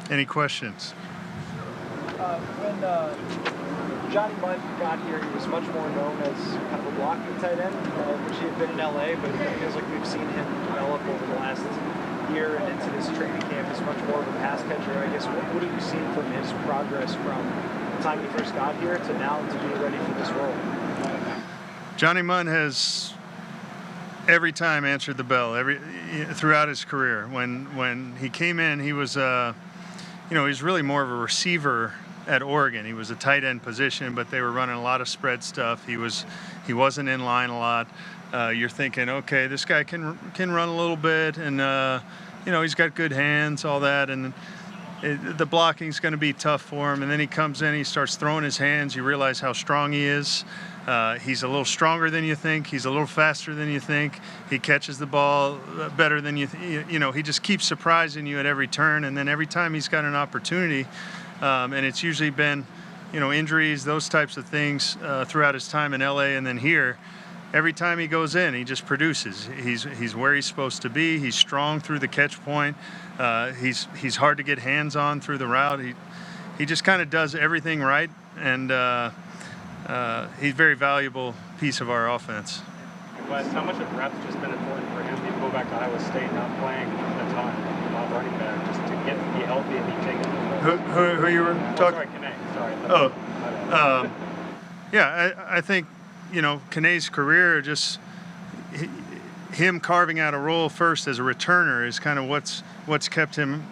Any questions? When Johnny Munn got here, he was much more known as kind of a blocking tight end, which he had been in LA, but it feels like we've seen him develop over the last year and into this training camp as much more of a pass catcher. I guess, what have you seen from his progress from the time he first got here to now to be ready for this role? Johnny Munn has every time answered the bell throughout his career. When he came in, he was he's really more of a receiver at Oregon. He was a tight end position, but they were running a lot of spread stuff. He wasn't in line a lot. You're thinking, okay, this guy can run a little bit, and he's got good hands, all that, and the blocking's going to be tough for him. And then he comes in, he starts throwing his hands. You realize how strong he is. He's a little stronger than you think. He's a little faster than you think. He catches the ball better than you he just keeps surprising you at every turn. And then every time he's got an opportunity, and it's usually been, injuries, those types of things throughout his time in LA and then here. Every time he goes in, he just produces. He's where he's supposed to be. He's strong through the catch point. He's hard to get hands on through the route. He just kind of does everything right, and he's a very valuable piece of our offense. Wes, how much have reps just been important for him? You go back to Iowa State, not playing a ton, not running back, just to be healthy and be taken. Who you were talking? Sorry, Kane. Sorry. Oh, yeah, I think. Kane's career, just him carving out a role first as a returner is kind of what's kept him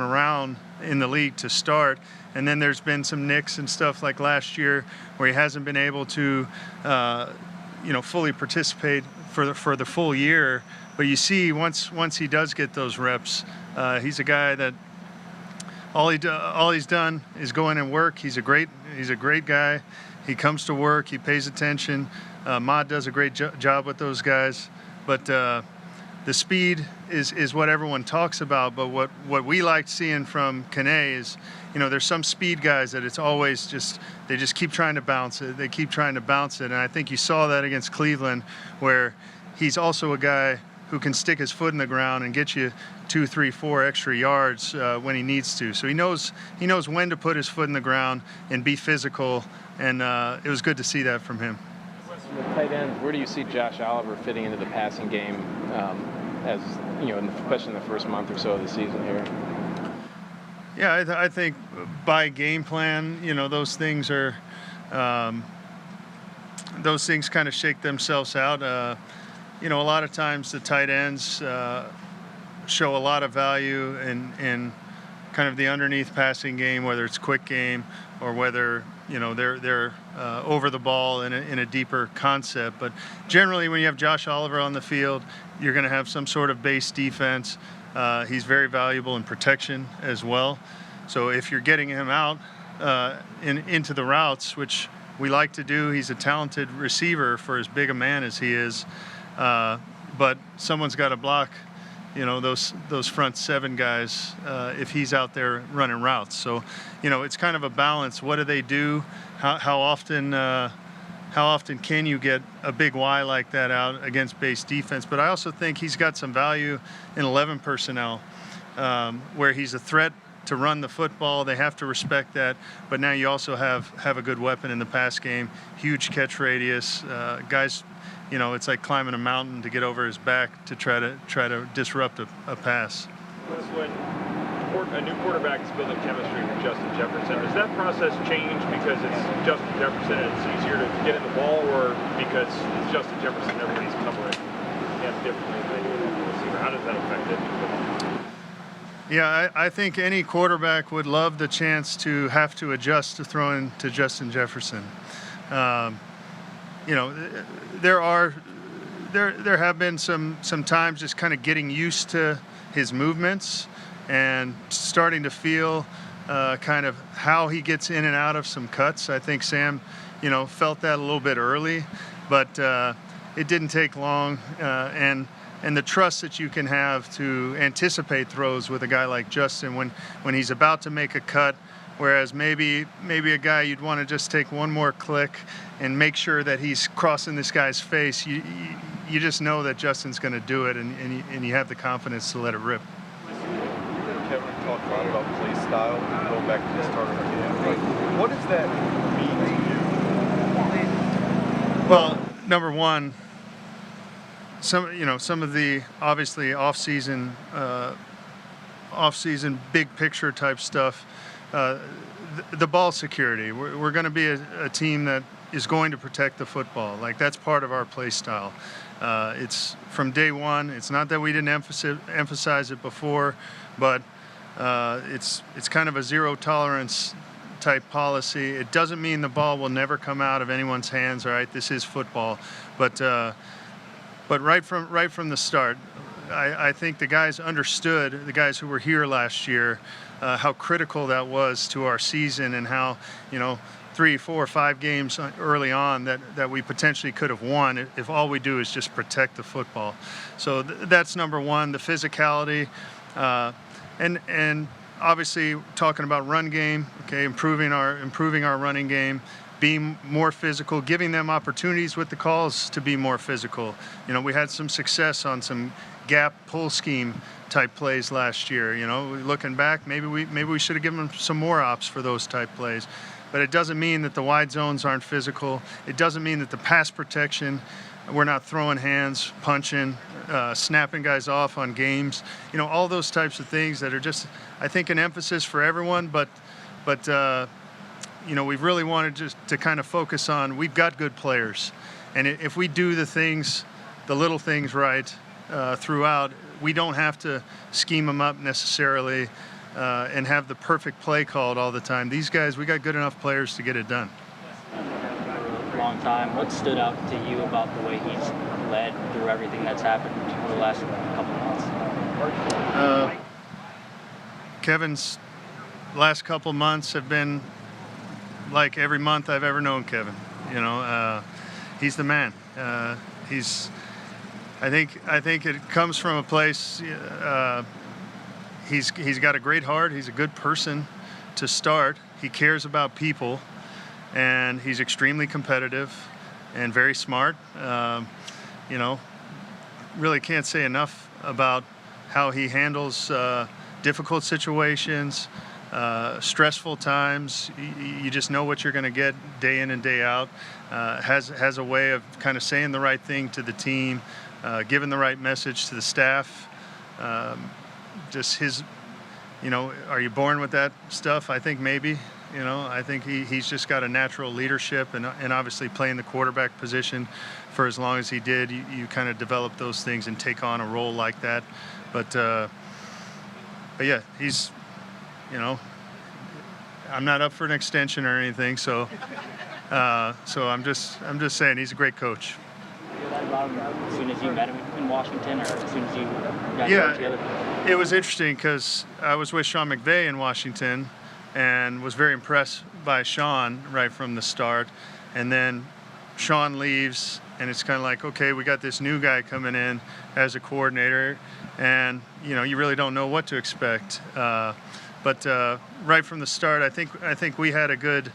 around in the league to start. And then there's been some nicks and stuff like last year where he hasn't been able to, fully participate for the full year. But you see, once he does get those reps, he's a guy that all he's done is go in and work. He's a great guy. He comes to work. He pays attention. Maude does a great job with those guys. But the speed is what everyone talks about. But what we like seeing from Kane is, there's some speed guys that it's always they just keep trying to bounce it. They keep trying to bounce it. And I think you saw that against Cleveland, where he's also a guy who can stick his foot in the ground and get you 2, 3, 4 extra yards when he needs to. So he knows when to put his foot in the ground and be physical. And it was good to see that from him. From the tight end, where do you see Josh Oliver fitting into the passing game, especially in the first month or so of the season here? Yeah, I think by game plan, those things are those things kind of shake themselves out. A lot of times the tight ends show a lot of value in kind of the underneath passing game, whether it's quick game or whether they're over the ball in a deeper concept. But generally, when you have Josh Oliver on the field, you're going to have some sort of base defense. He's very valuable in protection as well. So if you're getting him out into the routes, which we like to do, he's a talented receiver for as big a man as he is. But someone's got to block those front 7 guys if he's out there running routes. So, it's kind of a balance. What do they do? How often can you get a big Y like that out against base defense? But I also think he's got some value in 11 personnel, where he's a threat to run the football. They have to respect that. But now you also have a good weapon in the pass game, huge catch radius, guys. It's like climbing a mountain to get over his back to try to disrupt a pass. When a new quarterback is building chemistry with Justin Jefferson, does that process change because it's Justin Jefferson and it's easier to get in the ball, or because it's Justin Jefferson and everybody's covering him differently than they do with the receiver? How does that affect it? Yeah, I think any quarterback would love the chance to have to adjust to throwing to Justin Jefferson. There have been some times just kind of getting used to his movements and starting to feel kind of how he gets in and out of some cuts. I think Sam, felt that a little bit early, but it didn't take long. And the trust that you can have to anticipate throws with a guy like Justin when he's about to make a cut, whereas maybe a guy you'd want to just take one more click and make sure that he's crossing this guy's face. You just know that Justin's going to do it, and you have the confidence to let it rip. Kevin talked a lot about play style, going back to the start of the game. Like, what does that mean to you? Well, number one, some of the obviously off-season big picture type stuff. The ball security. We're going to be a team that is going to protect the football. Like, that's part of our play style. It's from day one. It's not that we didn't emphasize it before, but it's kind of a zero tolerance type policy. It doesn't mean the ball will never come out of anyone's hands. All right, this is football, but right from the start, I think the guys understood, the guys who were here last year, how critical that was to our season, and how 3, 4, 5 games early on that we potentially could have won if all we do is just protect the football. So that's number one, the physicality, and obviously talking about run game, okay, improving our running game, being more physical, giving them opportunities with the calls to be more physical. We had some success on some gap pull scheme type plays last year. Looking back, maybe we should have given them some more ops for those type plays. But it doesn't mean that the wide zones aren't physical. It doesn't mean that the pass protection, we're not throwing hands, punching, snapping guys off on games. All those types of things that are just, I think, an emphasis for everyone. But we've really wanted just to kind of focus on, we've got good players. And if we do the little things right throughout, we don't have to scheme them up necessarily and have the perfect play called all the time. These guys, we got good enough players to get it done. For a long time, what stood out to you about the way he's led through everything that's happened over the last couple of months? Kevin's last couple months have been like every month I've ever known Kevin. He's the man. I think it comes from a place. He's got a great heart. He's a good person to start. He cares about people, and he's extremely competitive and very smart. Really can't say enough about how he handles difficult situations, stressful times. You just know what you're going to get day in and day out. Has a way of kind of saying the right thing to the team, giving the right message to the staff. Just his, are you born with that stuff? I think maybe. I think he's just got a natural leadership, and obviously playing the quarterback position for as long as he did, you kind of develop those things and take on a role like that. But yeah, he's, I'm not up for an extension or anything, so I'm just saying he's a great coach. As soon as you met him in Washington, or as soon as you guys got together? It was interesting because I was with Sean McVay in Washington and was very impressed by Sean right from the start. And then Sean leaves, and it's kind of like, okay, we got this new guy coming in as a coordinator, and you really don't know what to expect. But right from the start, I think we had a good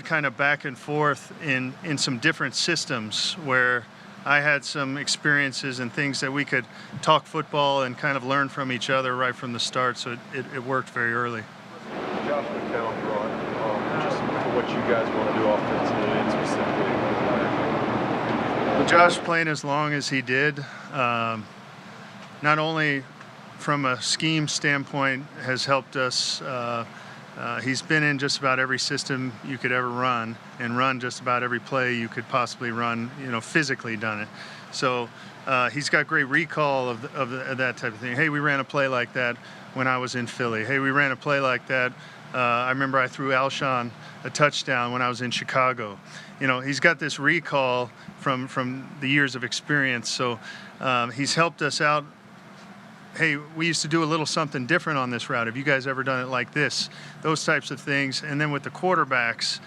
kind of back and forth in some different systems where I had some experiences and things that we could talk football and kind of learn from each other right from the start. So it worked very early. Josh McCown brought just for what you guys want to do offensively and specifically. Well, Josh playing as long as he did, not only from a scheme standpoint has helped us. He's been in just about every system you could ever run, and run just about every play you could possibly run, physically done it. So he's got great recall of that type of thing. Hey, we ran a play like that when I was in Philly. Hey, we ran a play like that. I remember I threw Alshon a touchdown when I was in Chicago. He's got this recall from the years of experience. So he's helped us out. Hey, we used to do a little something different on this route. Have you guys ever done it like this? Those types of things. And then with the quarterbacks,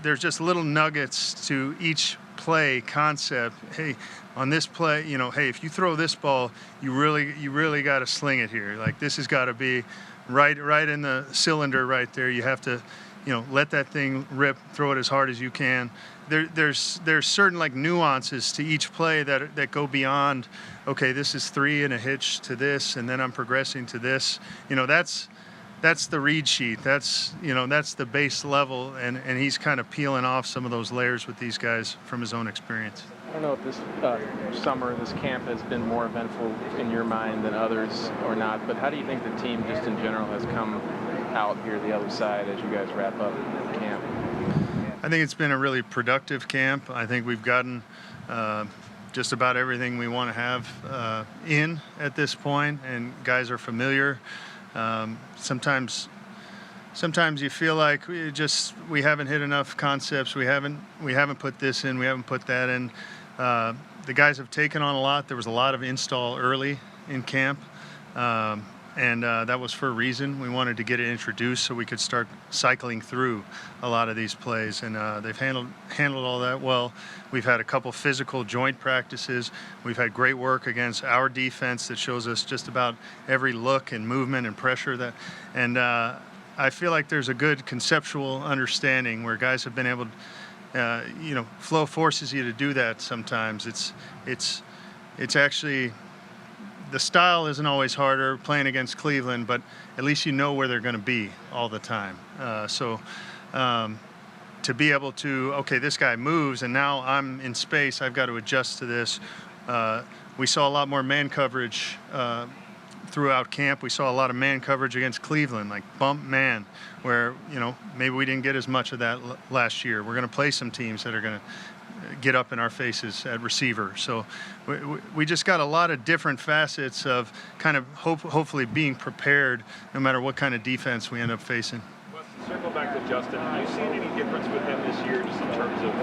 there's just little nuggets to each play concept. Hey, on this play, hey, if you throw this ball, you really got to sling it here. Like, this has got to be right in the cylinder right there. You have to let that thing rip, throw it as hard as you can. There's certain like nuances to each play that go beyond, okay, this is 3 and a hitch to this, and then I'm progressing to this. That's the read sheet. That's the base level, and he's kind of peeling off some of those layers with these guys from his own experience. I don't know if this summer, this camp has been more eventful in your mind than others or not, but how do you think the team just in general has come out here the other side as you guys wrap up camp? I think it's been a really productive camp. I think we've gotten just about everything we want to have in at this point, and guys are familiar. Sometimes you feel like we haven't hit enough concepts. We haven't put this in. We haven't put that in. The guys have taken on a lot. There was a lot of install early in camp, and that was for a reason. We wanted to get it introduced so we could start cycling through a lot of these plays, and they've handled all that well. We've had a couple physical joint practices. We've had great work against our defense that shows us just about every look and movement and pressure and I feel like there's a good conceptual understanding where guys have been able to, flow forces you to do that sometimes. It's actually, the style isn't always harder playing against Cleveland, but at least you know where they're going to be all the time. To be able to, okay, this guy moves and now I'm in space, I've got to adjust to this. We saw a lot more man coverage throughout camp. We saw a lot of man coverage against Cleveland, like bump man, where, maybe we didn't get as much of that last year. We're going to play some teams that are going to get up in our faces at receiver. So we just got a lot of different facets of kind of hopefully being prepared no matter what kind of defense we end up facing. Circle back to Justin. Have you seen any difference with him this year, just in terms of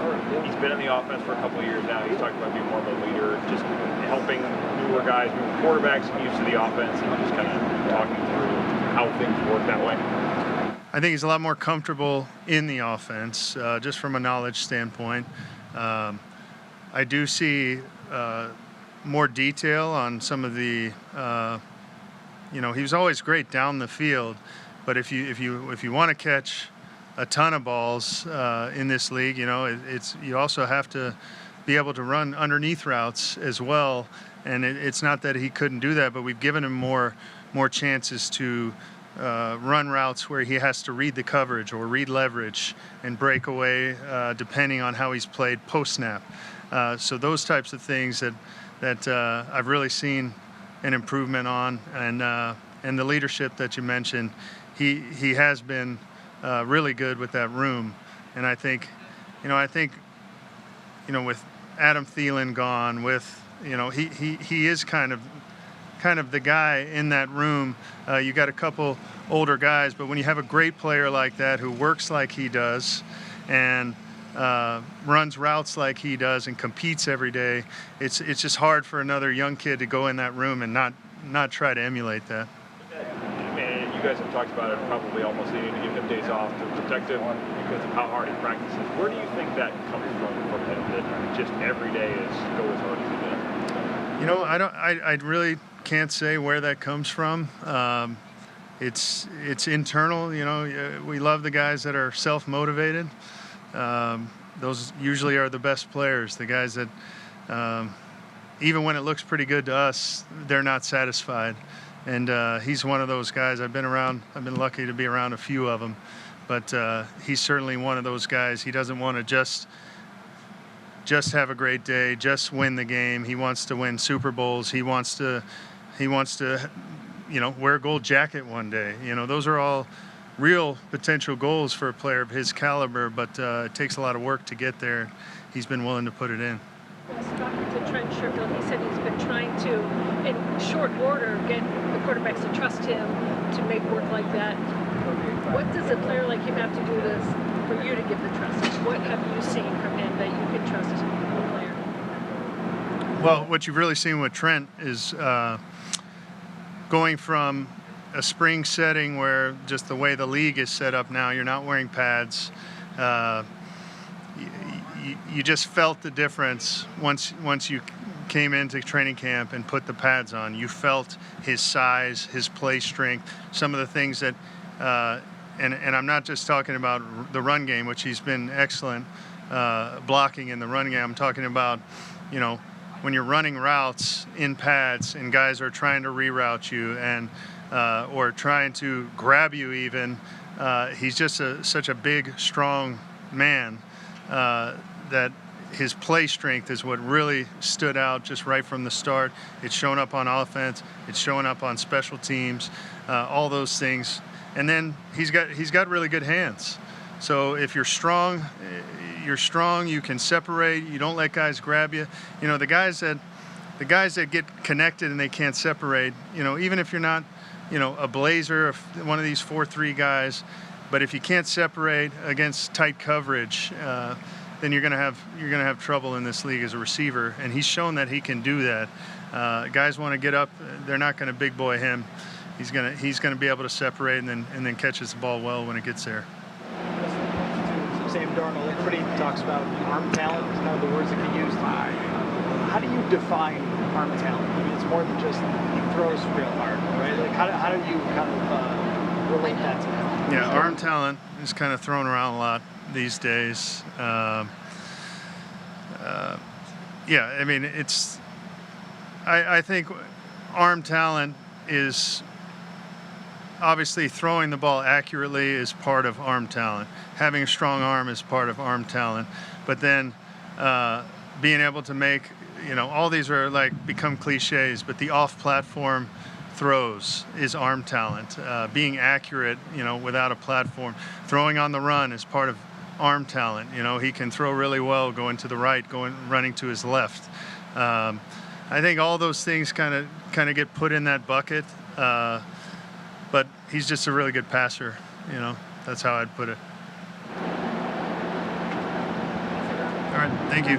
he's been in the offense for a couple of years now? He's talking about being more of a leader, just helping newer guys, newer quarterbacks get used to the offense, and just kind of talking through how things work that way. I think he's a lot more comfortable in the offense, just from a knowledge standpoint. I do see more detail on some of the. He was always great down the field. But if you want to catch a ton of balls in this league, you also have to be able to run underneath routes as well. And it's not that he couldn't do that, but we've given him more chances to run routes where he has to read the coverage or read leverage and break away depending on how he's played post snap. So those types of things that I've really seen an improvement on, and the leadership that you mentioned. He has been really good with that room, and I think with Adam Thielen gone, with he is kind of the guy in that room. You got a couple older guys, but when you have a great player like that who works like he does, and runs routes like he does, and competes every day, it's just hard for another young kid to go in that room and not try to emulate that. You guys have talked about it, probably almost needing to give him days off to protect him because of how hard he practices. Where do you think that comes from him, that just every day is go as hard as he does? I really can't say where that comes from. It's internal. We love the guys that are self-motivated. Those usually are the best players, the guys that even when it looks pretty good to us, they're not satisfied. And he's one of those guys. I've been lucky to be around a few of them, but he's certainly one of those guys. He doesn't want to just have a great day, just win the game. He wants to win Super Bowls. He wants to wear a gold jacket one day. Those are all real potential goals for a player of his caliber, but it takes a lot of work to get there. He's been willing to put it in. Talking to Trent Sherfield, he said he's been trying to, in short order, get the quarterbacks to trust him to make work like that. What does a player like him have to do for you to give the trust? What have you seen from him that you can trust a player? Well, what you've really seen with Trent is going from a spring setting where just the way the league is set up now, you're not wearing pads. You just felt the difference once you came into training camp and put the pads on. You felt his size, his play strength, some of the things that and I'm not just talking about the run game, which he's been excellent blocking in the run game. I'm talking about, when you're running routes in pads and guys are trying to reroute you and or trying to grab you even. He's just such a big, strong man that his play strength is what really stood out just right from the start. It's shown up on offense. It's showing up on special teams, all those things. And then he's got really good hands. So if you're strong, you can separate. You don't let guys grab you. The guys that get connected and they can't separate, even if you're not, a blazer, one of these 4-3 guys, but if you can't separate against tight coverage, then you're gonna have trouble in this league as a receiver. And he's shown that he can do that. Guys want to get up; they're not going to big boy him. He's gonna be able to separate and then catches the ball well when it gets there. Sam Darnold, everybody talks about arm talent is kind of the words that get used. How do you define arm talent? I mean, it's more than just he throws real hard, right? Like, how do you kind of relate that to him? Yeah, arm talent is kind of thrown around a lot these days. Yeah, I mean, I think arm talent is obviously throwing the ball accurately is part of arm talent. Having a strong arm is part of arm talent. But then being able to make, all these are become cliches, but the off-platform throws is arm talent. Being accurate, without a platform. Throwing on the run is part of arm talent. He can throw really well going to the right, running to his left. I think all those things kind of get put in that bucket. But he's just a really good passer. That's how I'd put it. All right, thank you.